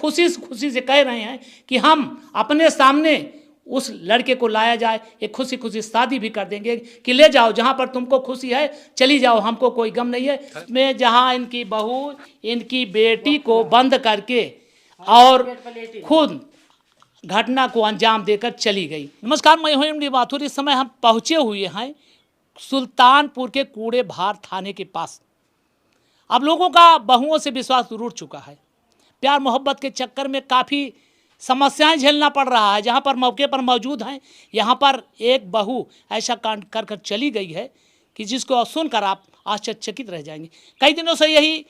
खुशी से कह रहे हैं कि हम अपने सामने उस लड़के को लाया जाए, एक खुशी खुशी शादी भी कर देंगे कि ले जाओ जहाँ पर तुमको खुशी है चली जाओ, हमको कोई गम नहीं है। मैं जहाँ इनकी बहू इनकी बेटी को बंद करके और खुद घटना को अंजाम देकर चली गई। नमस्कार, मैं हूं एमडी माथुर। इस समय हम पहुँचे हुए हैं सुल्तानपुर के कूड़े भार थाने के पास। अब लोगों का बहुओं से विश्वास उड़ चुका है। प्यार मोहब्बत के चक्कर में काफ़ी समस्याएं झेलना पड़ रहा है। जहां पर मौके पर मौजूद हैं, यहां पर एक बहू ऐसा कांड कर कर चली गई है कि जिसको सुनकर आप आश्चर्यचकित रह जाएंगे। कई दिनों से यही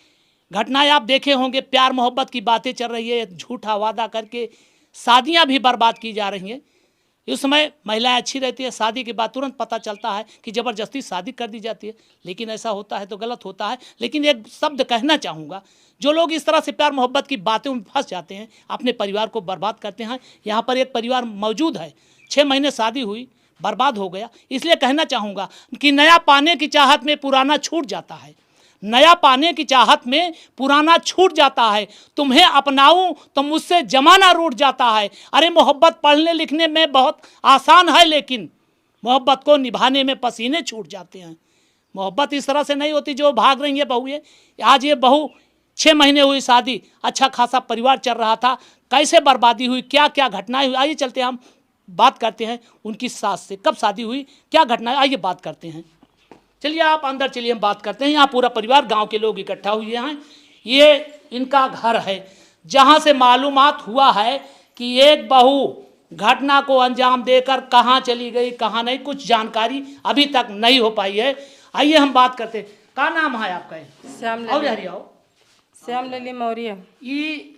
घटनाएं आप देखे होंगे। प्यार मोहब्बत की बातें चल रही है, झूठा वादा करके शादियां भी बर्बाद की जा रही हैं। इस समय महिलाएं अच्छी रहती है, शादी के बाद तुरंत पता चलता है कि ज़बरदस्ती शादी कर दी जाती है। लेकिन ऐसा होता है तो गलत होता है। लेकिन एक शब्द कहना चाहूँगा, जो लोग इस तरह से प्यार मोहब्बत की बातों में फंस जाते हैं, अपने परिवार को बर्बाद करते हैं। यहाँ पर एक परिवार मौजूद है, 6 महीने शादी हुई, बर्बाद हो गया। इसलिए कहना चाहूँगा कि नया पाने की चाहत में पुराना छूट जाता है। नया पाने की चाहत में पुराना छूट जाता है। तुम्हें अपनाऊं तो मुझसे जमाना रूठ जाता है। अरे मोहब्बत पढ़ने लिखने में बहुत आसान है, लेकिन मोहब्बत को निभाने में पसीने छूट जाते हैं। मोहब्बत इस तरह से नहीं होती जो भाग रही है बहुएं। आज ये बहू 6 महीने हुई शादी, अच्छा खासा परिवार चल रहा था, कैसे बर्बादी हुई, क्या क्या घटनाएं हुई। आइए चलते हम बात करते हैं उनकी सास से, कब शादी हुई, क्या घटनाएं, आइए बात करते हैं। चलिए आप अंदर चलिए, हम बात करते हैं। यहाँ पूरा परिवार, गांव के लोग इकट्ठा हुए हैं। ये इनका घर है जहाँ से मालूमात हुआ है कि एक बहू घटना को अंजाम देकर कहाँ चली गई, कहाँ नहीं, कुछ जानकारी अभी तक नहीं हो पाई है। आइए हम बात करते हैं। क्या नाम है आपका? श्याम लली मौर्य। ये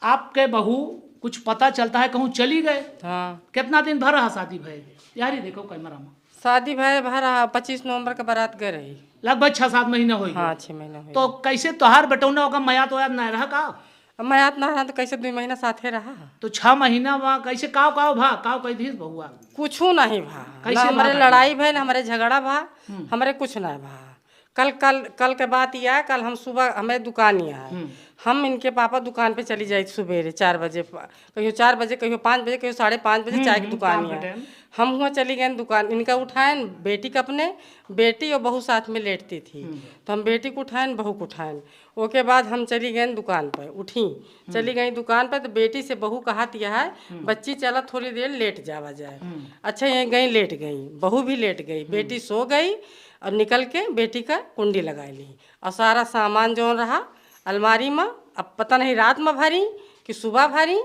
आपके बहू कुछ पता चलता है कहूँ चली गए? हाँ। कितना दिन भर रहा शादी भय? यार ये देखो कैमरा में शादी भय भरा 25 नवंबर का बारात गए रही। लगभग 6-7 महीने हो गए। हाँ 6 महीना हो। तो कैसे त्योहार बटौना होगा, मया तो याद नहीं रहा का? मयात ना रहा तो कैसे 2 महीना साथे रहा। तो 6 महीना वहाँ कैसे काव भा काव कई दिन बहुआ कुछू नहीं भा। कैसे ना हमारे बात लड़ाई भय, ना हमारे झगड़ा भा, हमारे कुछ नहीं भा। कल के बात यह है, कल हम सुबह हमें दुकान ही है, हम इनके पापा दुकान पे चली जाए सुबेरे 4 बजे, कहियो 4 बजे, कहियो 5 बजे, कहियो 5:30 बजे चाय की दुकान ही है। हम हुआ चली गए दुकान, इनका उठाएं बेटी का, अपने बेटी और बहू साथ में लेटती थी, तो हम बेटी को उठाएं बहू को उठाएं। ओके बाद हम चली गए दुकान पर, उठी चली गई दुकान पर, तो बेटी से बहू कहा यह है बच्ची चला थोड़ी देर लेट जावा जाए। अच्छा यहीं गई, लेट गई, बहू भी लेट गई, बेटी सो गई और निकल के बेटी का कुंडी लगा ली और सारा सामान जो रहा अलमारी में, अब पता नहीं रात में भरी कि सुबह भरी,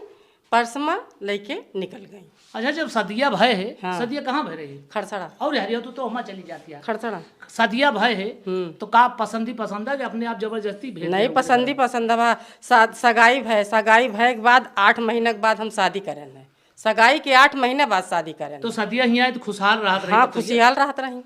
पर्स में लेके निकल गई। अच्छा जब सदिया भय है, हाँ। सदिया कहाँ भय रही? खड़सड़ा। और हरिया तो वहाँ चली जाती है खड़सड़ा। सदिया भय है तो का पसंद है कि अपने आप जबरदस्ती भेज? नहीं पसंद है। सगाई भय के बाद 8 महीने के बाद हम शादी करें, सगाई के 8 महीने बाद शादी करें। तो सदिया ही आए तो खुशहाल रहा? हाँ खुशहाल रहत रही,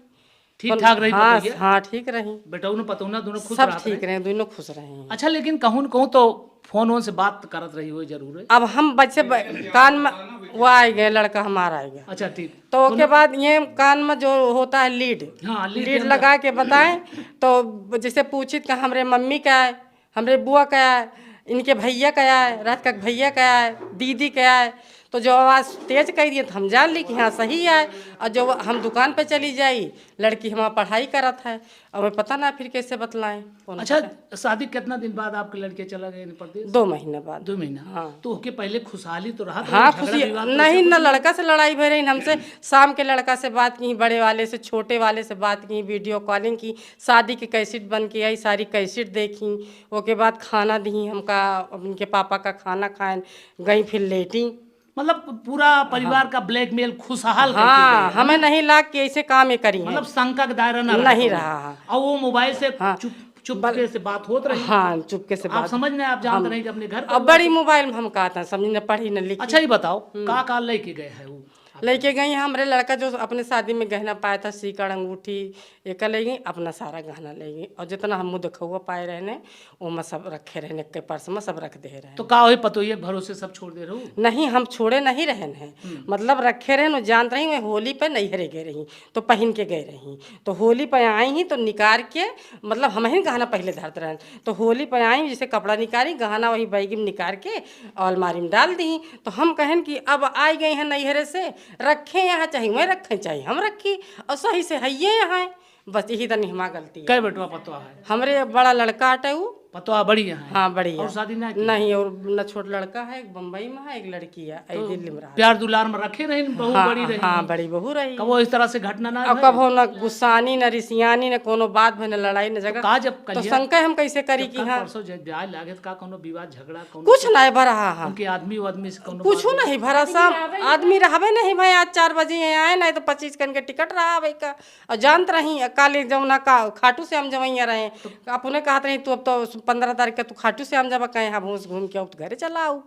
ठीक ठाक रही। हाँ ठीक रही, बेटौन पतौना दोनों खुश सब ठीक रहे, दोनों खुश रहे। अच्छा लेकिन कहूँ तो फोन से बात करत रही हो जरूर है। अब हम बच्चे कान में वो आए गए, लड़का हमारा आए गया। अच्छा ठीक। तो उसके बाद ये कान में जो होता है लीड, हाँ, लीड लगा के बताएं तो जैसे पूछित का हमरे मम्मी क्या है, हमरे बुआ क्या है, इनके भैया क्या है, रात का भैया क्या है, दीदी क्या है, तो जो आवाज़ तेज कह दिए तो हम जान ली कि हाँ सही है। और जो हम दुकान पे चली जाई, लड़की हमारा पढ़ाई करत है, और हमें पता ना फिर कैसे बतलाएं। अच्छा शादी कितना दिन बाद आपके लड़के चला गए परदेश? 2 महीने बाद। 2 महीना। हाँ। तो उसके पहले खुशहाली तो रहा? हाँ खुशी नहीं, ना लड़का से लड़ाई भर रही हमसे। शाम के लड़का से बात की, बड़े वाले से छोटे वाले से बात की, वीडियो कॉलिंग की, शादी की कैसेट बन के आई, सारी कैसेट देखी। उसके बाद खाना दी हमका, उनके पापा का खाना खाएं, गई फिर लेटी। मतलब पूरा परिवार का ब्लैकमेल खुशहाल हाँ हमें नहीं लाग के ऐसे काम करी, मतलब शंका का दायरा नहीं रहा। और वो मोबाइल से चुपके से बात होत रही। हाँ चुपके से आप समझ नहीं, आप जानते नहीं कि अपने घर अब बड़ी मोबाइल में हम कहते हैं, समझ न पढ़ी न लिखी। अच्छा ये बताओ का लेके गए है वो लेके गई हैं। हमारे लड़का जो अपने शादी में गहना पाया था, सीकड़ अंगूठी एक ले गई, अपना सारा गहना ले गई, और जितना हम मुँह देखा हुआ पाए रहने वो में सब रखे रहने के पर्स में सब रख दे रहे। तो का वही पतोहिए के भरोसे सब छोड़ दे रहे हो? नहीं, हम छोड़े नहीं रहे हैं, मतलब रखे रहे। जानते रही मैं होली पे नैहरे गए रही तो पहन के गए रही, तो होली पे आई ही तो निकाल के, मतलब हम ही गहना पहले धरते रहे, तो होली पे आई जैसे कपड़ा निकाली, गहना वही बैग में निकाल के और अलमारी में डाल दी। तो हम कहन कि अब आई गई हैं नैहरे से, रखें यहाँ, चाहे वहीं रखें चाहे हम रखी, और सही से है ये यहाँ। बस यही तनी हमारा गलती है। कै बेटवा पतवा है? हमरे बड़ा लड़का हटे वो, पतवा बड़ी है? हाँ बड़ी है। और शादी ना की? नहीं, और न छोट लड़का है, एक बम्बई में है, एक लड़की है, एक दिल्ली में रहा। प्यार दुलार में रखे रहे, बहू बड़ी रही? हाँ बड़ी बहू रही। कबो इस तरह से घटना ना अब कब हो न गुस्सानी न रिसियानी न कोनो बात भे न लड़ाई न झगड़ा, का जब तो शंका हम कैसे करी कि हाँ परसों जब ब्याह लागे तो का कोनो विवाद झगड़ा कोनो कुछ नहीं भरा। हाँ उनके आदमी वादमी से कोनो कुछ नहीं भरा, सब आदमी रहबे नहीं भाई। आज 4 बजे यहाँ आए, नहीं तो 25 कन के टिकट रहा भाई का, और जानत रही काली जमुना का खाटू से हम जवैया रहे, अपने कहते रही तू अब तो 15 तारीख का तू खाटू से हम जब कहीं यहाँ भूस घूम के आओ तो घरे चला आओ।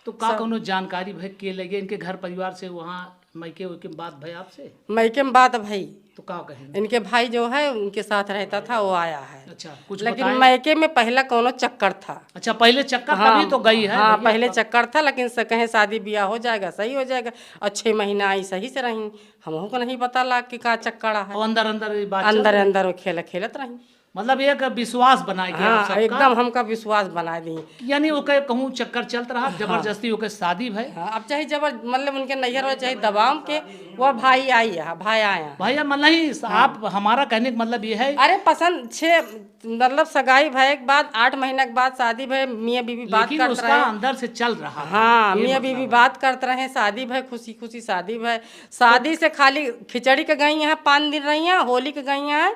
तो का कोनो जानकारी भाई के लगे इनके घर परिवार से वहाँ मैके के बात भाई आपसे? मैके में बात भाई, तो का कहें? इनके भाई जो है उनके साथ रहता था वो आया है। अच्छा, कुछ लेकिन बताएं? मैके में पहला कोनो चक्कर था। अच्छा, पहले चक्कर तभी तो गई है? हाँ पहले चक्कर था, लेकिन से कहे शादी ब्याह हो जाएगा सही हो जाएगा, और 6 महीना आई सही से रही। हमको नहीं पता ला कि का चक्कर है। और अंदर अंदर ये बात अंदर अंदर वो खेलत रही। मतलब एक विश्वास बनाए गया हाँ सबका? एकदम हमका विश्वास बना दी। यानी वो कहे कहूँ चक्कर चलता रहा, जबरदस्ती होकर शादी भाई? हाँ, अब चाहे मतलब उनके नैहर हो चाहे दबाव के, वो भाई आई है, भाई आया। भैया मतलब ही आप हमारा कहने का मतलब ये है? अरे पसंद 6 मतलब सगाई भय के बाद 8 महीने के बाद शादी भय, मियाँ बीवी बात लेकिन करते उसका रहे। अंदर से चल रहा है। हाँ मियाँ बीवी बात करते रहे, शादी भय, खुशी खुशी शादी भय। शादी से खाली खिचड़ी के गई हैं 5 दिन रही हैं, होली के गई हैं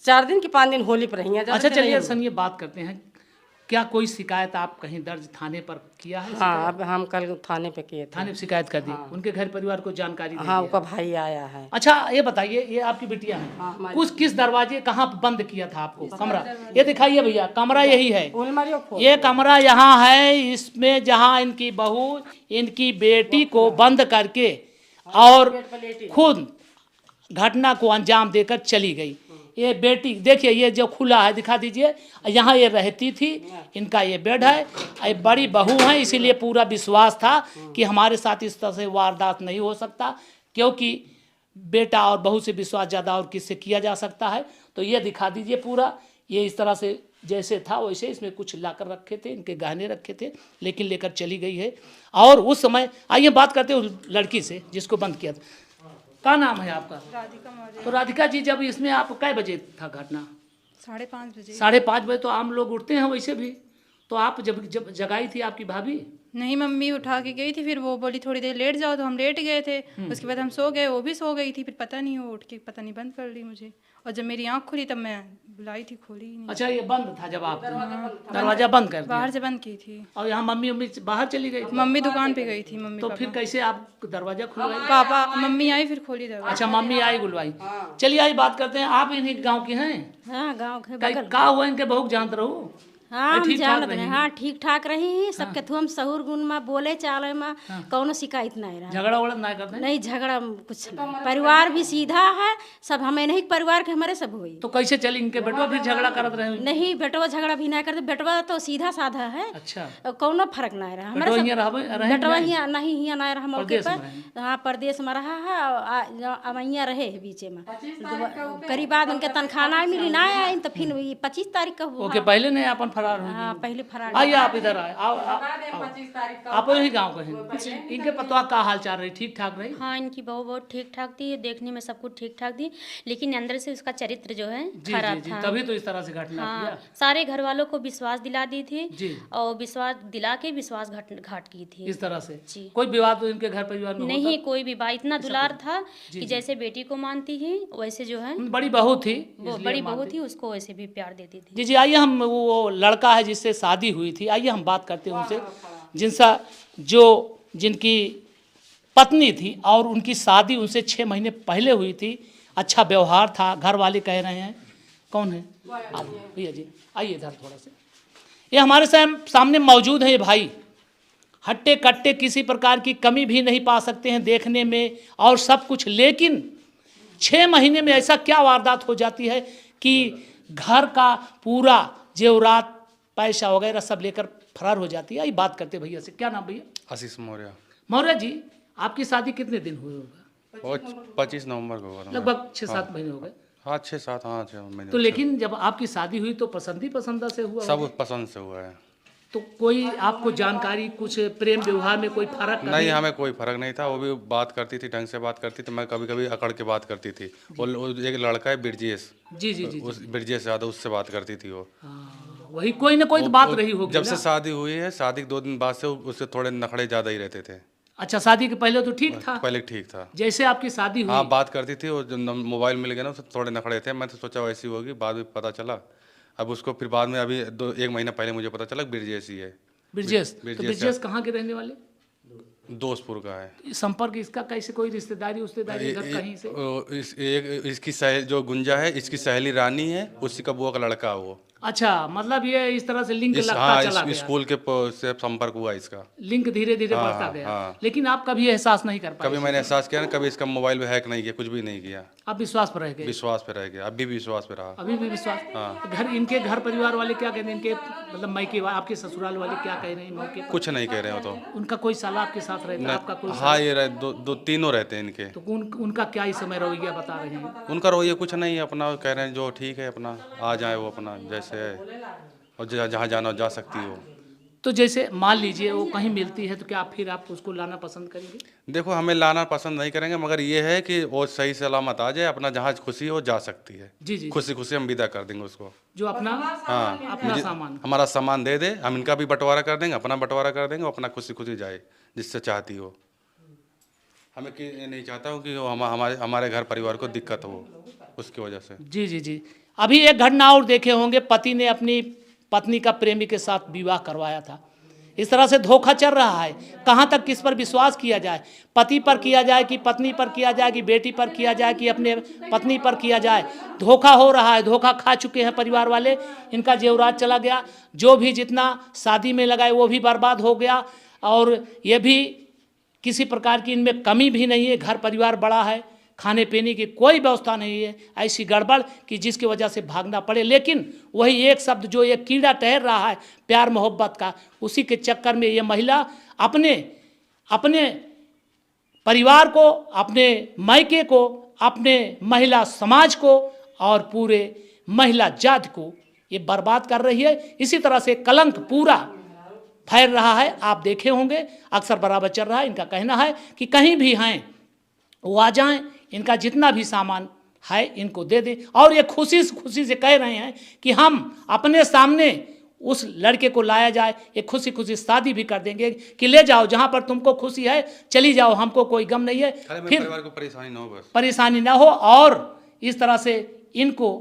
4 दिन की, 5 दिन होली पर रही हैं। अच्छा चलिए सुनिए, बात करते हैं, क्या कोई शिकायत आप कहीं दर्ज थाने पर किया है? हाँ अब हम कल थाने पे किए थे। थाने पे शिकायत कर दी? उनके घर परिवार को जानकारी दे हाँ दिया? उसका भाई आया है। अच्छा ये बताइए, ये आपकी बिटिया है? हाँ, कुछ किस दरवाजे कहाँ बंद किया था आपको कमरा? ये दिखाइए भैया, कमरा यही है, ये कमरा यहाँ है। इसमें जहाँ इनकी बहू इनकी बेटी को बंद करके और खुद घटना को अंजाम देकर चली गई। ये बेटी देखिए, ये जो खुला है दिखा दीजिए, यहाँ ये रहती थी, इनका ये बेड है, ये बड़ी बहू है, इसीलिए पूरा विश्वास था कि हमारे साथ इस तरह से वारदात नहीं हो सकता, क्योंकि बेटा और बहू से विश्वास ज़्यादा और किससे किया जा सकता है। तो ये दिखा दीजिए पूरा, ये इस तरह से जैसे था वैसे इसमें कुछ लाकर रखे थे, इनके गहने रखे थे, लेकिन लेकर चली गई है। और उस समय आइए बात करते हैं उस लड़की से जिसको बंद किया था। क्या नाम है आपका? राधिका मौर्य। तो राधिका जी, जब इसमें आप कै बजे था घटना? 5:30 बजे। 5:30 बजे तो आम लोग उठते हैं वैसे भी, तो आप जब जगाई थी आपकी भाभी? नहीं, मम्मी उठा के गई थी, फिर वो बोली थोड़ी देर लेट जाओ, तो हम लेट गए थे। उसके बाद हम सो गए, वो भी सो गई थी, फिर पता नहीं वो उठ के पता नहीं बंद कर ली मुझे, और जब मेरी आँख खुली तब मैं बुलाई थी, खोली ही नहीं। अच्छा, ये बंद था जब आप दरवाजा बंद कर दिया? बाहर से बंद की थी। और यहाँ मम्मी बाहर चली गई? मम्मी दुकान पे गई थी। मम्मी तो फिर कैसे आप दरवाजा खुलवाई? पापा मम्मी आई फिर खोली दरवाजा। अच्छा, मम्मी आई बुलवाई। चलिए आई बात करते हैं, आप इन्हीं गांव के हैं? हाँ गाँव के का हुआ इनके बहू जानते रहो? हाँ हम ठीक-ठाक जानत रही? रहे। हाँ ठीक ठाक रही, सबके थू हम सहूर गुण में बोले चाले में कौनो शिकायत नहीं रहा। झगड़ा वगड़ा ना करते? नहीं झगड़ा कुछ नहीं, परिवार भी सीधा है सब, हमें नहीं परिवार के हमारे सब हुई। तो कैसे चली? इनके बेटवा फिर झगड़ा करत रहे? नहीं बेटवा झगड़ा भी नहीं करते, बेटवा तो सीधा साधा है, अच्छा, कौनो फर्क नहीं रहा बेटवा हमारे यहाँ रहे? बेटवा हियाँ नहीं, हियाँ नहीं रहा मौके परदेश पर। में हाँ परदेश में रहा है, अब यहाँ रहे बीच में करीब बाद उनके तनख्वाह नहीं मिली ना आई, तो फिर 25 तारीख का हुआ। ओके, पहले नहीं अपन फरार हो? हाँ पहले फरार। आइए आप इधर आए, आओ आप यही गाँव के हैं? इनके पतवा का हाल चाल रही? ठीक ठाक रही? हाँ इनकी बहू बहुत ठीक ठाक थी, देखने में सब कुछ ठीक ठाक थी, लेकिन अंदर से उसका चरित्र जो है जी खराब जी जी, था। तभी तो इस तरह से घटना हाँ किया। सारे घर वालों को विश्वास दिला दी थी जी, और विश्वास दिला के विश्वासघात की थी। इस तरह से जी। कोई विवाद तो इनके घर परिवार में नहीं कोई भी बात, इतना दुलार था जी, कि जैसे बेटी को मानती ही वैसे जो है बड़ी बहू थी, वो इसलिए बड़ी बहू मानते- थी, उसको वैसे भी प्यार देती थी। जी जी, आइए हम वो लड़का है जिससे शादी हुई थी, आइए हम बात करते हैं उनसे, जिनकी पत्नी थी और उनकी शादी उनसे 6 महीने पहले हुई थी। अच्छा व्यवहार था, घर वाले कह रहे हैं। कौन है आप? भैया जी आइए इधर थोड़ा से, ये हमारे सामने मौजूद है ये भाई, हट्टे कट्टे किसी प्रकार की कमी भी नहीं पा सकते हैं देखने में और सब कुछ, लेकिन 6 महीने में ऐसा क्या वारदात हो जाती है कि घर का पूरा जेवरात पैसा वगैरह सब लेकर फरार हो जाती है। ये बात करते भैया से। क्या नाम भैया? आशीष मौर्य। मौर्य जी, आपकी शादी कितने दिन हुए होगा? और 25 नवंबर को हुआ था। लगभग 6-7 महीने हो गए। हाँ 6-7, हाँ 6 महीने। तो लेकिन जब आपकी शादी हुई तो पसंदा से हुआ सब होगा? पसंद से हुआ है। तो कोई आपको जानकारी, कुछ प्रेम व्यवहार में कोई फर्क नहीं, हमें कोई फर्क नहीं था। वो भी बात करती थी, ढंग से बात करती थी, मैं कभी कभी अकड़ के बात करती थी। वो एक लड़का है ब्रिजेश, जी जी जी, उस ब्रिजेश यादव, उससे बात करती थी वो। हाँ, वही कोई ना कोई तो बात रही होगी जब ना? से शादी हुई है, शादी के 2 दिन बाद से उससे थोड़े नखड़े ज़्यादा ही रहते थे। अच्छा, शादी के पहले तो ठीक था? पहले ठीक था। जैसे आपकी शादी हुई? हाँ, बात करती थी। और जब मोबाइल मिल गया ना, उससे थोड़े नखड़े थे। मैं तो सोचा वैसी होगी, बाद में पता चला। अब उसको फिर बाद में अभी 1 महीना पहले मुझे पता चला ब्रिजेश ही है। ब्रिजेश? तो ब्रिजेश कहाँ के रहने वाले? दोस्तपुर का है। संपर्क इसका कैसे, कोई रिश्तेदारी उश्तेदारी घर कहीं से? इसकी जो गुंजा है, इसकी सहेली रानी है, उसी का बुआ का लड़का है वो। अच्छा, मतलब ये इस तरह से लिंक लगता हाँ, चला गया। स्कूल के से संपर्क हुआ इसका। लिंक धीरे धीरे हाँ, बढ़ता हाँ, गया। हाँ। लेकिन आप कभी एहसास नहीं कर पाए? कभी मैंने एहसास किया ना, कभी इसका मोबाइल में हैक नहीं किया, कुछ भी नहीं किया। आप विश्वास पर रह गए? विश्वास पे रह गया, अभी भी विश्वास पे रहा। अभी भी विश्वास? हाँ। घर, इनके घर परिवार वाले क्या कहते हैं? इनके मतलब मायके, आपके ससुराल वाले क्या कह रहे हैं मौके पर? कुछ नहीं कह रहे हो तो। उनका कोई साला आपके साथ रहता है? आपका कोई हाँ, ये दो तीनों रहते हैं इनके। तो उनका क्या इस समय रवैया बता रहे हैं? उनका रवैया कुछ नहीं है, अपना कह रहे हैं जो ठीक है, अपना आ जाए वो, अपना जैसे है, और जहाँ जाना जा सकती हो। तो जैसे मान लीजिए वो कहीं मिलती है तो क्या फिर आप उसको लाना पसंद करेंगे? देखो, हमें लाना पसंद नहीं करेंगे, मगर ये है कि वो सही सलामत आ जाए, अपना जहाँ खुशी हो जा सकती है। जी जी, खुशी खुशी हम विदा कर देंगे उसको। जो अपना, हाँ, अपना सामान, हमारा सामान दे दे, हम इनका भी बंटवारा कर देंगे, अपना बंटवारा कर देंगे, अपना खुशी खुशी जाए जिससे चाहती हो। हमें ये नहीं चाहता हूँ कि वो हमारे घर परिवार को दिक्कत हो उसकी वजह से। जी जी जी। अभी एक घटना और देखे होंगे, पति ने अपनी पत्नी का प्रेमी के साथ विवाह करवाया था। इस तरह से धोखा चल रहा है। कहाँ तक किस पर विश्वास किया जाए? पति पर किया जाए कि पत्नी पर किया जाए कि बेटी पर किया जाए कि अपने पत्नी पर किया जाए? धोखा हो रहा है, धोखा खा चुके हैं परिवार वाले। इनका जेवरात चला गया, जो भी जितना शादी में लगाए वो भी बर्बाद हो गया, और ये भी किसी प्रकार की इनमें कमी भी नहीं है। घर परिवार बड़ा है, खाने पीने की कोई व्यवस्था नहीं है, ऐसी गड़बड़ कि जिसकी वजह से भागना पड़े। लेकिन वही एक शब्द जो ये कीड़ा टहर रहा है प्यार मोहब्बत का, उसी के चक्कर में ये महिला अपने अपने परिवार को, अपने मायके को, अपने महिला समाज को और पूरे महिला जाति को ये बर्बाद कर रही है। इसी तरह से कलंक पूरा फैल रहा है। आप देखे होंगे अक्सर बराबर चल रहा है। इनका कहना है कि कहीं भी हैं वो आ जाएं, इनका जितना भी सामान है इनको दे दें, और ये खुशी से कह रहे हैं कि हम अपने सामने उस लड़के को लाया जाए, ये खुशी शादी भी कर देंगे कि ले जाओ जहाँ पर तुमको खुशी है, चली जाओ, हमको कोई गम नहीं है, फिर परिवार को परेशानी ना हो, बस परेशानी ना हो, और इस तरह से इनको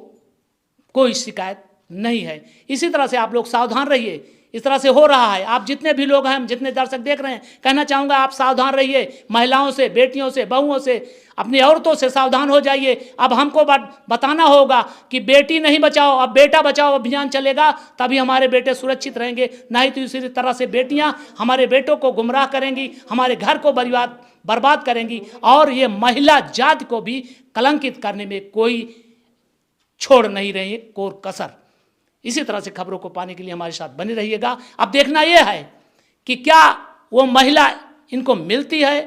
कोई शिकायत नहीं है। इसी तरह से आप लोग सावधान रहिए। इस तरह से हो रहा है। आप जितने भी लोग हैं, जितने दर्शक देख रहे हैं, कहना चाहूँगा आप सावधान रहिए। महिलाओं से, बेटियों से, बहुओं से, अपनी औरतों से सावधान हो जाइए। अब हमको बताना होगा कि बेटी नहीं बचाओ, अब बेटा बचाओ अभियान चलेगा, तभी हमारे बेटे सुरक्षित रहेंगे। नहीं तो इसी तरह से बेटियां हमारे बेटों को गुमराह करेंगी, हमारे घर को बर्बाद करेंगी, और ये महिला जाति को भी कलंकित करने में कोई छोड़ नहीं रही है, कोई कसर। इसी तरह से खबरों को पाने के लिए हमारे साथ बने रहिएगा। अब देखना यह है कि क्या वो महिला इनको मिलती है,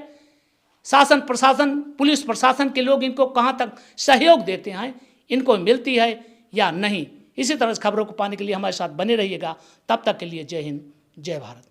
शासन प्रशासन, पुलिस प्रशासन के लोग इनको कहाँ तक सहयोग देते हैं, इनको मिलती है या नहीं। इसी तरह से खबरों को पाने के लिए हमारे साथ बने रहिएगा। तब तक के लिए जय हिंद, जय भारत।